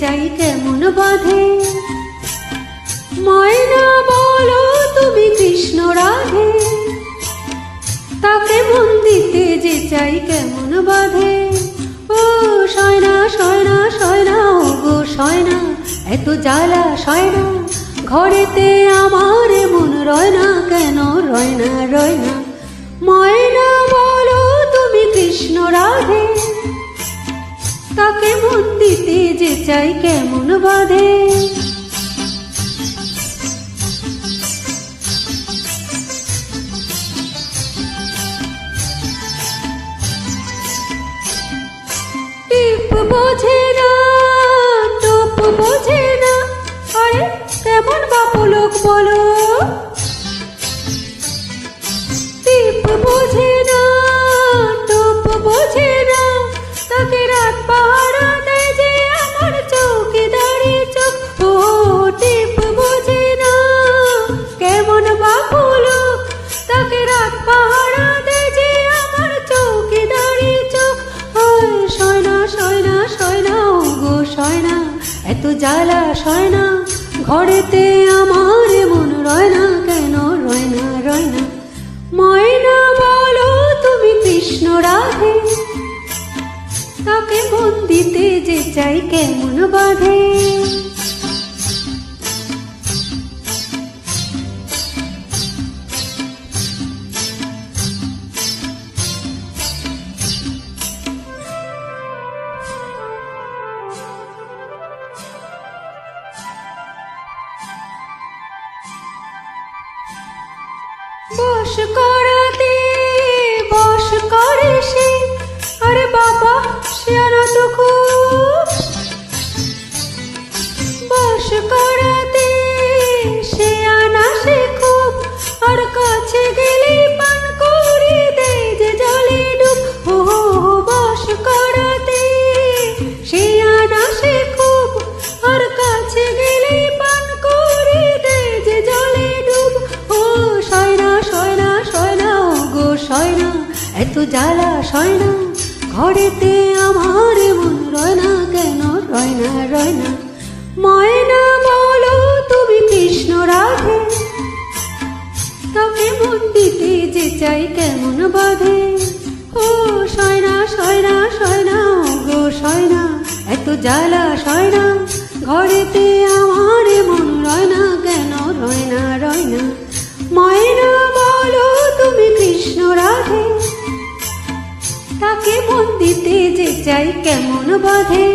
চাই কেমন বাঁধে। ময়না বলো তুমি কৃষ্ণ রাধে, তাকে মন দিতে যে চাই কেমন বাঁধে। ও সয়না সয়না সয়না, ও গো সয়না, এত জ্বালা সয়না, ঘরেতে আমার মন রয় না কেন, রয় না রয় না। ময়না বলো তুমি কৃষ্ণ রাধে, তাকে মন দিতে যে চাই কেমন বাঁধে। টিপ বোঝে না, টোপ বোঝে না, আরে কেমন বাপুলোক বলো। টিপ বোঝে না, টোপ বোঝে না, তাকে রাত পাহারা দেয় যে আমার চৌকিদারি চোখ। ও টিপ বোঝে না, কেমন বাপুলোক, তাকে রাত পাহারা দেয় যে আমার চৌকিদারি চোখ। সয়না সয়না সয়না, ও গো সয়না, এত জ্বালা সয়না, ঘরেতে আমার মন রয় না কেন, রয় না রয় না। ময়না বলো তুমি কৃষ্ণ রাধে, তাকে মন দিতে যে চাই কেমন বাঁধে। বস করাতে বস করে সে, আরে বাবা শেয়ানা তো খুব। বস করাতে শেয়ানা সে খুব, আর কাছে গেলে পান করে দেয় যে জলে ডুব। ও বস করাতে শেয়ানা সে খুব, আর কাছে গেলে পান করে দেয় যে জলে ডুব। ও সয়না সয়না সয়না, ও গো সয়না, এত জ্বালা সয়না, ঘরেতে আমার মন রয় না কেন, রয় না রয় না। ময়না বলো তুমি কৃষ্ণ রাধে, তাকে মন দিতে যে চাই কেমন বাঁধে। ও সয়না সয়না সয়না, ও গো সয়না, এত জ্বালা সয়না, ঘরেতে আমার মন রয় না কেন, রয় না রয় না। ময়না বলো তুমি কৃষ্ণ রাধে, তাকে মন দিতে যে চাই কেমন বাঁধে।